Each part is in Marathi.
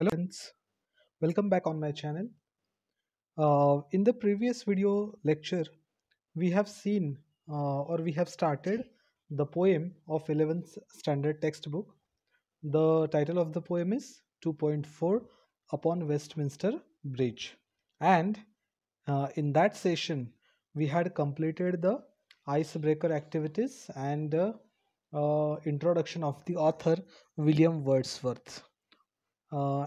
Hello friends, welcome back on my channel. In the previous video lecture, we have seen or we have started the poem of 11th standard textbook. The title of the poem is 2.4 Upon Westminster Bridge. And in that session, we had completed the icebreaker activities and introduction of the author William Wordsworth.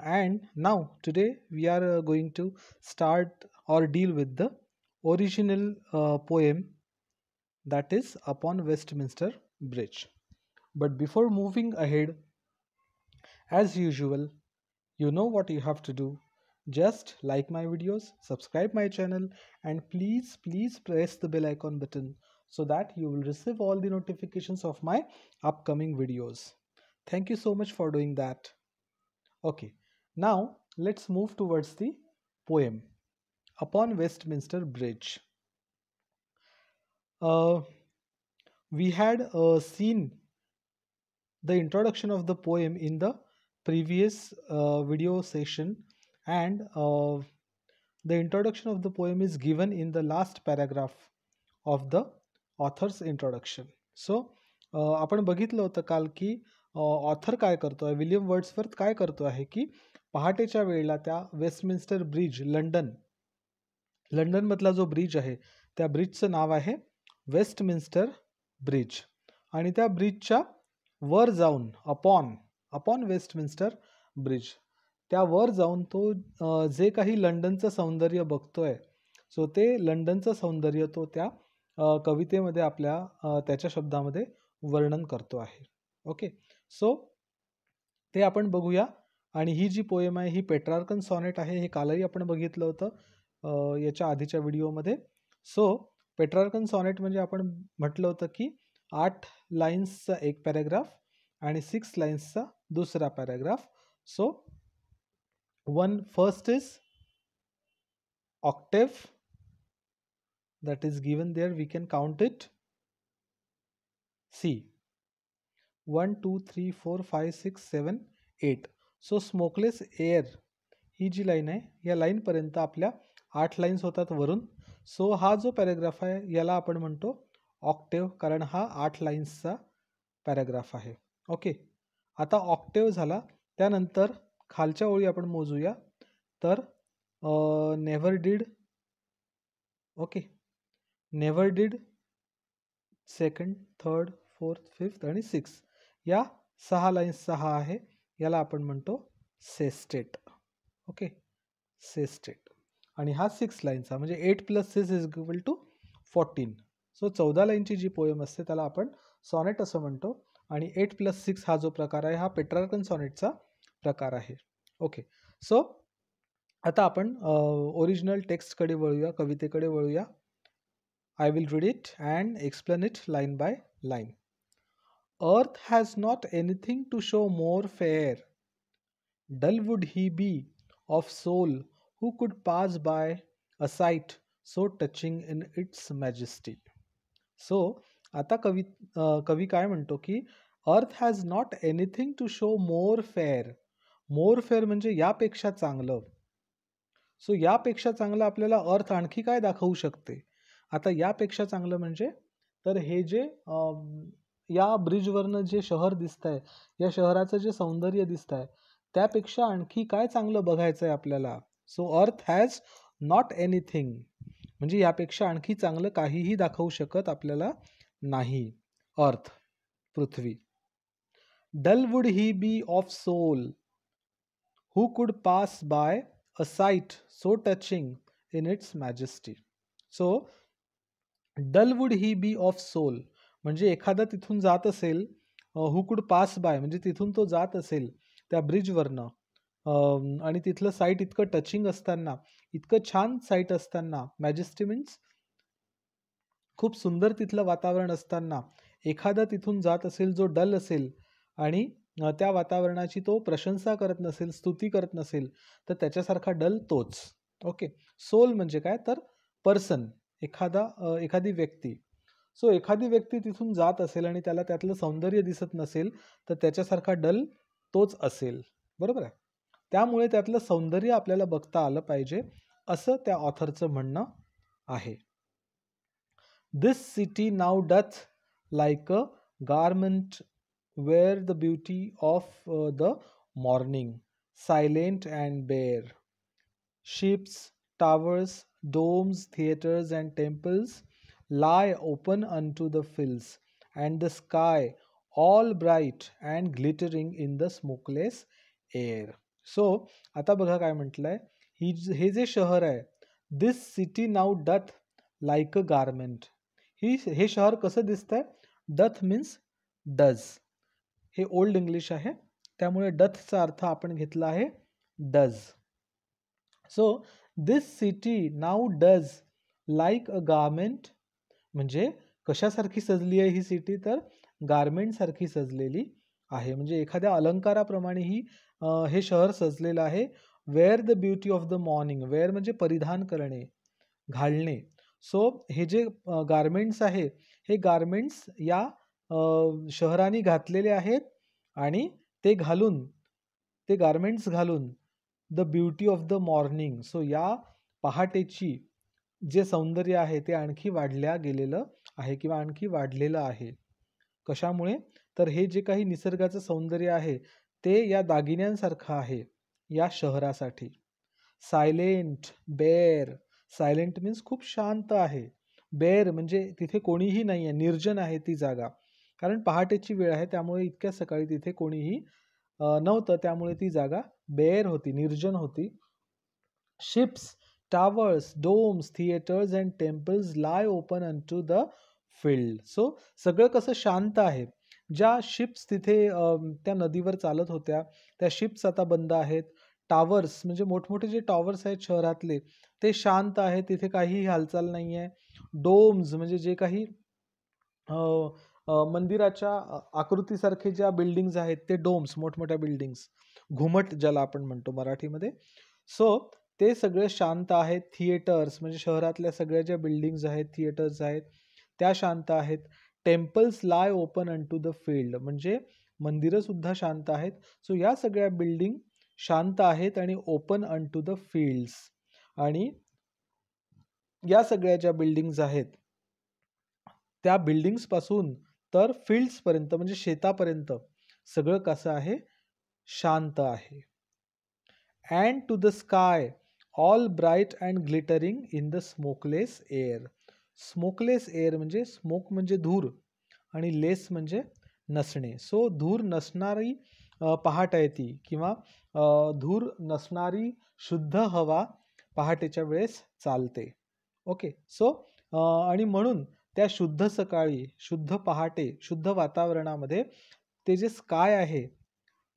And now today we are going to start or deal with the original poem, that is Upon Westminster Bridge. But before moving ahead, as usual, you know what you have to do. Just like my videos, subscribe my channel, and please press the bell icon button so that you will receive all the notifications of my upcoming videos. Thank you so much for doing that. Okay, now let's move towards the poem Upon Westminster Bridge. Uh, we had seen the introduction of the poem in the previous video session, and the introduction of the poem is given in the last paragraph of the author's introduction. So आपण बघितलं होतं काल की ऑथर काय करतो आहे, विलियम वर्ड्सवर्थ काय करतो आहे की पहाटेच्या वेळेला त्या वेस्टमिन्स्टर ब्रिज लंडनमधला जो ब्रिज आहे त्या ब्रिजचं नाव आहे वेस्टमिन्स्टर ब्रिज, आणि त्या ब्रिजच्या वर जाऊन अपॉन वेस्टमिन्स्टर ब्रिज त्या वर जाऊन तो जे काही लंडनचं सौंदर्य बघतोय, सो ते लंडनचं सौंदर्य तो त्या कवितेमध्ये आपल्या त्याच्या शब्दामध्ये वर्णन करतो आहे. ओके, सो ते आपण बघूया. आणि ही जी पोएम आहे ही पेट्रार्कन सॉनेट आहे. हे कालही आपण बघितलं होतं याच्या आधीच्या व्हिडिओमध्ये. सो पेट्रार्कन सॉनेट म्हणजे आपण म्हटलं होतं की 8 लाईन्सचा एक पॅराग्राफ आणि 6 लाईन्सचा दुसरा paragraph. So first is octave that is given there. We can count it. See, 1 2 3 4 5 6 7 8. So smokeless air he G line आहे या लाईन पर्यंत आपल्या 8 लाईन्स होतात वरून. सो हा जो पॅराग्राफ आहे याला आपण म्हणतो ऑक्टेव्ह, कारण हा 8 लाईन्सचा पॅराग्राफ आहे. ओके, आता ऑक्टेव्ह झाला. त्यानंतर खालच्या ओळी आपण मोजूया. तर never did, okay, never did, second, third, fourth, fifth आणि 6 या 6 लाईन्सचा हा आहे. याला आपण म्हणतो सेस्टेट. Okay, sestet. आणि हा 6 लाईन्सचा म्हणजे 8 + 6 इज इक्वल टू 14. सो 14 लाईनची जी पोएम असते त्याला आपण सॉनेट असं म्हणतो. आणि 8 + 6 हा जो प्रकार आहे हा पेट्रार्कन सॉनेटचा प्रकार आहे. ओके, सो आता आपण ओरिजिनल टेक्स्टकडे वळूया, कवितेकडे वळूया. I will read it and explain it line by line. Earth has not anything to show more fair. Dull would he be of soul who could pass by a sight so touching in its majesty. So आता कवी काय म्हणतो की earth has not anything to show more fair. More fair म्हणजे यापेक्षा चांगलं. सो यापेक्षा चांगलं आपल्याला अर्थ आणखी काय दाखवू शकते. आता यापेक्षा चांगलं म्हणजे तर हे जे या ब्रिजवरनं जे शहर दिसत आहे, या शहराचं जे सौंदर्य दिसत आहे त्यापेक्षा आणखी काय चांगलं बघायचं आहे आपल्याला. सो अर्थ हॅज नॉट एनिथिंग म्हणजे यापेक्षा आणखी चांगलं काहीही दाखवू शकत आपल्याला नाही अर्थ, पृथ्वी. Dull would he be of soul who could pass by a sight so touching in its majesty. So dull would he be of soul म्हणजे एखादा तिथून जात असेल, हू कुड पास बाय म्हणजे तिथून तो जात असेल त्या ब्रिजवरनं, आणि तिथलं साईट इतकं टचिंग असताना, इतकं छान साईट असताना, मॅजेस्टी मीन्स खूप सुंदर तिथलं वातावरण असताना एखादा तिथून जात असेल जो डल असेल आणि त्या वातावरणाची तो प्रशंसा करत नसेल, स्तुती करत नसेल, तर त्याच्यासारखा डल तोच. ओके, सोल म्हणजे काय तर पर्सन, एखादी व्यक्ती. सो एखादी व्यक्ती तिथून जात असेल आणि त्याला त्यातलं सौंदर्य दिसत नसेल तर त्याच्यासारखा डल तोच असेल. बरोबर आहे. त्यामुळे त्यातलं सौंदर्य आपल्याला बघता आलं पाहिजे असं त्या ऑथरचं म्हणणं आहे. This city now doth like a garment wear the beauty of the morning, silent and bare. Ships, towers, domes, theaters, and temples lie open unto the fields, and the sky all bright and glittering in the smokeless air. So, आता बघा काय म्हटलंय, हे जे शहर आहे, this city now doth like a garment. हे शहर कसं दिसतंय? Doth means does. हे ओल्ड इंग्लिश आहे, त्यामुळे डथचा अर्थ आपण घेतला आहे does. So this city now doth like a garment, म्हणजे कशासारखी सजली आहे ही सिटी? तर गारमेंट सारखी सजलेली आहे, म्हणजे एखाद्या अलंकाराप्रमाणे ही हे शहर सजलेलं आहे. Wear the beauty of the morning, wear म्हणजे परिधान करणे, घालणे. सो हे जे गारमेंट्स आहे, हे गारमेंट्स या शहराने घातलेले आहेत आणि ते गारमेंट्स घालून the beauty of the morning, so या पहाटेची जे सौंदर्य आहे ते आणखी वाढल्या गेलेलं आहे किंवा आणखी वाढलेलं आहे. कशामुळे? तर हे जे काही निसर्गाचं सौंदर्य आहे ते या दागिन्यांसारखं आहे या शहरासाठी. Silent, bare. सायलेंट मीन्स खूप शांत आहे. बेअर म्हणजे तिथे कोणीही नाही आहे, निर्जन आहे ती जागा. कारण पहाटेची वेळ आहे, त्यामुळे इतक्या सकाळी तिथे कोणीही नव्हतं, त्यामुळे ती जागा बेअर होती, निर्जन होती. Ships, towers, domes, theaters and temples lie open unto the field. So सगळं कसं शांत आहे. ज्या शिप्स तिथे त्या नदीवर चालत होत्या, त्या शिप्स आता बंद आहेत. टावर्स म्हणजे मोठमोठे जे टॉवर्स आहेत शहरातले, ते शांत आहेत, तिथे काहीही हालचाल नाही आहे. डोम्स म्हणजे जे काही मंदिराच्या आकृतीसारखे ज्या बिल्डिंग्स आहेत ते डोम्स, मोठमोठ्या बिल्डिंग्स, घुमट ज्याला आपण म्हणतो मराठीमध्ये. सो ते सगळे शांत आहेत. थिएटर्स म्हणजे शहरातल्या सगळ्या ज्या बिल्डिंग्स आहेत, थिएटर्स आहेत, त्या शांत आहेत. Temples lie open unto the field म्हणजे मंदिरं सुद्धा शांत आहेत. सो या सगळ्या बिल्डिंग शांत आहेत आणि open unto the fields, आणि या सगळ्या ज्या बिल्डिंग्स आहेत त्या बिल्डिंग्स पासून तर फील्ड्स पर्यंत म्हणजे शेतापर्यंत सगळं कसं आहे? शांत आहे. And to the sky all bright and glittering in the smokeless air. Smokeless air म्हणजे स्मोक म्हणजे धूर आणि लेस म्हणजे नसणे. सो धूर नसणारी पहाट आहे ती, किंवा धूर नसणारी शुद्ध हवा पहाटेच्या वेळेस चालते. ओके. सो आणि म्हणून त्या शुद्ध सकाळी, शुद्ध पहाटे, शुद्ध वातावरणामध्ये ते जे स्काय आहे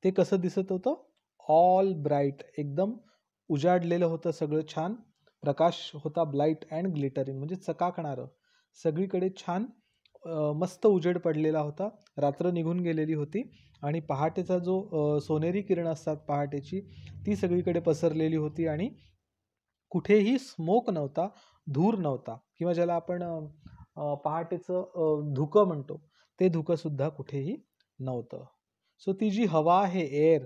ते कसं दिसत होतं? ऑल ब्राईट, एकदम उजाडलेलं होतं सगळं, छान प्रकाश होता. ब्लाइट अँड ग्लिटरिंग म्हणजे चकाकणारं, सगळीकडे छान मस्त उजेड पडलेला होता. रात्र निघून गेलेली होती आणि पहाटेचा जो सोनेरी किरण असतात पहाटेची, ती सगळीकडे पसरलेली होती आणि कुठेही स्मोक नव्हता, धूर नव्हता, किंवा ज्याला आपण पहाटेचं धुकं म्हणतो, ते धुकं सुद्धा कुठेही नव्हतं. सो ती जी हवा आहे, एअर,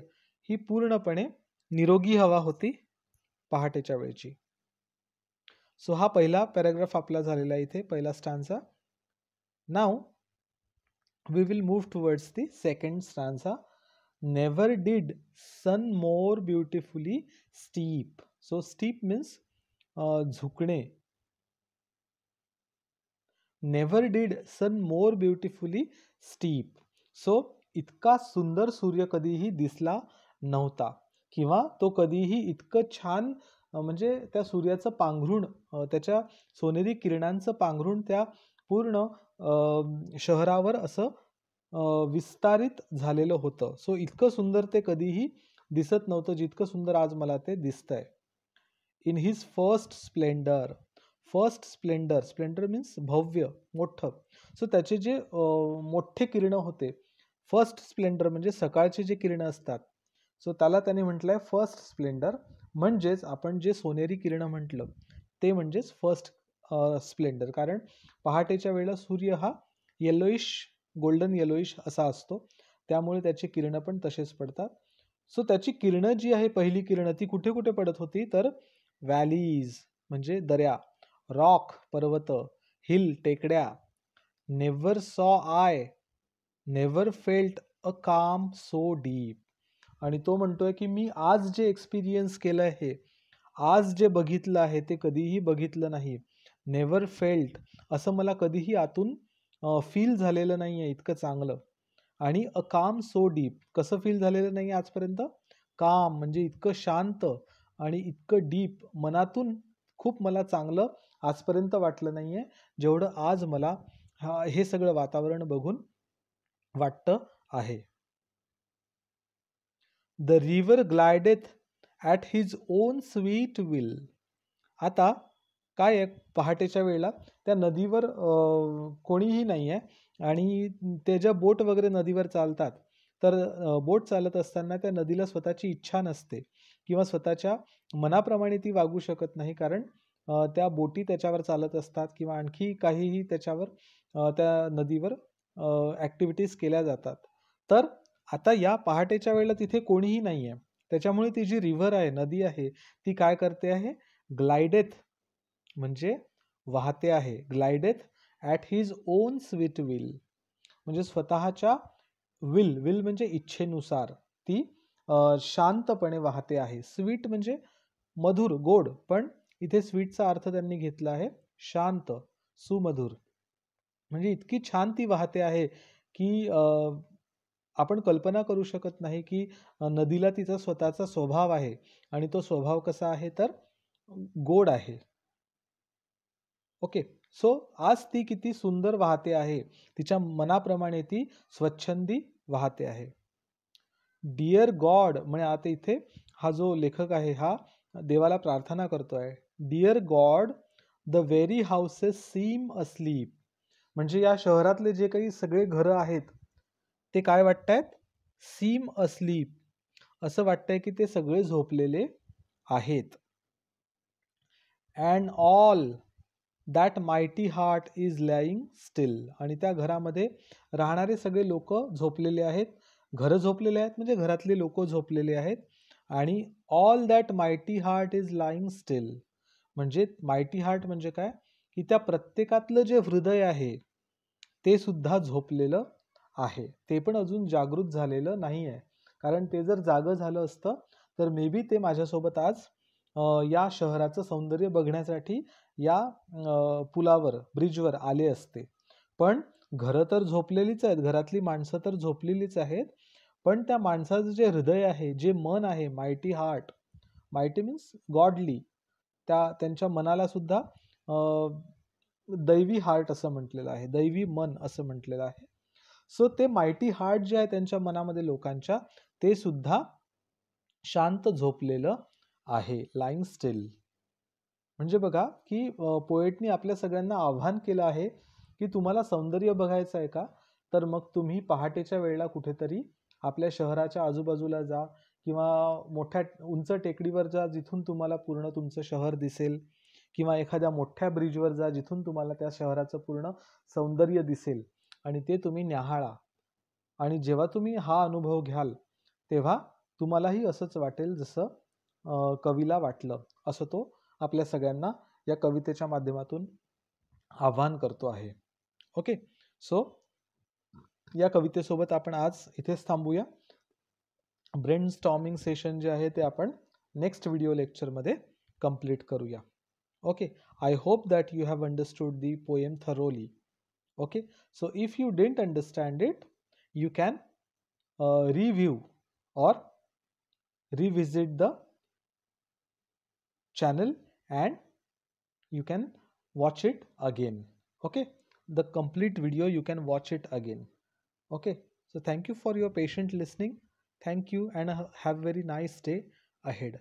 ही पूर्णपणे निरोगी हवा होती पहाटेच्या वेळची. सो हा पहिला पॅराग्राफ आपला झालेला इथे, पहिला stanza. Now we will move towards the second stanza. Never did sun more beautifully steep. So steep means झुकणे. Never did sun more beautifully steep. So इतका सुंदर सूर्य कधीही दिसला नव्हता, किंवा तो कधीही इतकं छान म्हणजे त्या सूर्याचं पांघरूण, त्याच्या सोनेरी किरणांचं पांघरूण त्या पूर्ण शहरावर असं विस्तारित झालेलं होतं. सो इतकं सुंदर ते कधीही दिसत नव्हतं जितकं सुंदर आज मला ते दिसतंय. In his first Splendor. First Splendor, Splendor means भव्य, मोठं. सो त्याचे जे मोठे किरणं होते, फर्स्ट स्प्लेंडर म्हणजे सकाळचे जे किरणं असतात, सो त्याला त्याने म्हटलंय फर्स्ट स्प्लेंडर. म्हणजेच आपण जे सोनेरी किरणं म्हटलं ते म्हणजेच फर्स्ट स्प्लेंडर. कारण पहाटेच्या वेळेला सूर्य हा येलोइश, गोल्डन येलोइश असा असतो, त्यामुळे त्याचे किरणं पण तसेच पडतात. सो त्याची किरणं जी आहे, पहिली किरणं ती कुठे कुठे पडत होती, तर व्हॅलीज म्हणजे दऱ्या, रॉक पर्वत, हिल टेकड्या, नेव्हर सॉ आय, नेव्हर फेल्ट अ काम सो डीप. आणि तो म्हणतोय की मी आज जे एक्सपिरियन्स केलं आहे, आज जे बघितलं आहे ते कधीही बघितलं नाही. नेव्हर फेल्ट, असं मला कधीही आतून फील झालेलं नाही आहे इतकं चांगलं. आणि अ काम सो डीप, कसं फील झालेलं नाही आजपर्यंत? काम म्हणजे इतकं शांत आणि इतकं डीप, मनातून खूप मला चांगलं आजपर्यंत वाटलं नाही आहे, जेवढं आज मला हे सगळं वातावरण बघून वाटतं आहे. The river glideth at his own sweet will. आता काय आहे, पहाटेच्या वेळेला त्या नदीवर कोणीही नाही आहे आणि ते ज्या बोट वगैरे नदीवर चालतात, तर बोट चालत असताना त्या नदीला स्वतःची इच्छा नसते किंवा स्वतःच्या मनाप्रमाणे ती वागू शकत नाही, कारण त्या बोटी त्याच्यावर चालत असतात किंवा आणखी काहीही त्याच्यावर त्या नदीवर ॲक्टिव्हिटीज केल्या जातात. तर आता या पहाटेच्या वेळेला तिथे कोणीही नाही आहे. त्याच्यामुळे ती जी रिव्हर आहे, नदी आहे, ती काय करते आहे? ग्लायडेथ म्हणजे वाहते आहे. Glideth at his own sweet will म्हणजे स्वतःच्या विल, विल म्हणजे इच्छेनुसार ती शांतपणे वाहते आहे. स्वीट म्हणजे मधुर, गोड, पण इथे स्वीटचा अर्थ त्यांनी घेतला आहे शांत, सुमधुर. म्हणजे इतकी छान ती वाहते आहे की आपण कल्पना करू शकत नाही की नदीला तिचा स्वतःचा स्वभाव आहे आणि तो स्वभाव कसा आहे, तर गोड आहे. ओके. सो आज ती किती सुंदर वाहते आहे, तिच्या मनाप्रमाणे ती स्वच्छंदी वाहते आहे. डिअर गॉड, म्हणजे आता इथे हा जो लेखक आहे हा देवाला प्रार्थना करतोय. Dear God, the very houses seem asleep. म्हणजे या शहरातले जे काही सगळे घरं आहेत ते काय वाटतायत? सीम अस्लीप, असं वाटतंय की ते सगळे झोपलेले आहेत. And all that mighty heart is lying still. आणि त्या घरामध्ये राहणारे सगळे लोक झोपलेले आहेत. घरं झोपलेले आहेत म्हणजे घरातले लोक झोपलेले आहेत. आणि all that mighty heart is lying still म्हणजे मायटी हार्ट म्हणजे काय, की त्या प्रत्येकातलं जे हृदय आहे ते सुद्धा झोपलेलं आहे. ते पण अजून जागृत झालेलं नाही आहे. कारण ते जर जागं झालं असतं तर मे बी ते माझ्यासोबत आज या शहराचं सौंदर्य बघण्यासाठी या पुलावर, ब्रिजवर आले असते. पण घरं तर झोपलेलीच आहेत, घरातली माणसं तर झोपलेलीच आहेत. पण त्या माणसाचं जे हृदय आहे, जे मन आहे, mighty heart, mighty means godly, त्यांच्या मनाला सुद्धा दैवी हार्ट असं म्हटलेलं आहे, दैवी मन असं म्हटलेलं आहे. सो ते मायटी हार्ट जे आहे त्यांच्या मनामध्ये लोकांच्या, ते सुद्धा शांत झोपलेलं आहे, लाईंग स्टिल. म्हणजे बघा की पोएटनी आपल्या सगळ्यांना आव्हान केलं आहे की तुम्हाला सौंदर्य बघायचं आहे का, तर मग तुम्ही पहाटेच्या वेळेला कुठेतरी आपल्या शहराच्या आजूबाजूला जा किंवा मोठ्या उंच टेकडीवर जा, जिथून तुम्हाला पूर्ण तुमचं शहर दिसेल, किंवा एखाद्या मोठ्या ब्रिजवर जा जिथून तुम्हाला त्या शहराचं पूर्ण सौंदर्य दिसेल आणि ते तुम्ही न्याहाळा. आणि जेव्हा तुम्ही हा अनुभव घ्याल तेव्हा तुम्हालाही असंच वाटेल जसं कवीला वाटलं, असं तो आपल्या सगळ्यांना या कवितेच्या माध्यमातून आव्हान करतो आहे. ओके. सो या कवितेसोबत आपण आज इथेच थांबूया. ब्रेन स्टॉर्मिंग सेशन जे आहे ते आपण नेक्स्ट व्हिडिओ लेक्चरमध्ये कंप्लीट करूया. Okay. I hope that you have understood the poem thoroughly. Okay, so if you didn't understand it, you can review or revisit the channel and you can watch it again. Okay, the complete video you can watch it again. Okay, so thank you for your patient listening. Thank you and have a very nice day ahead.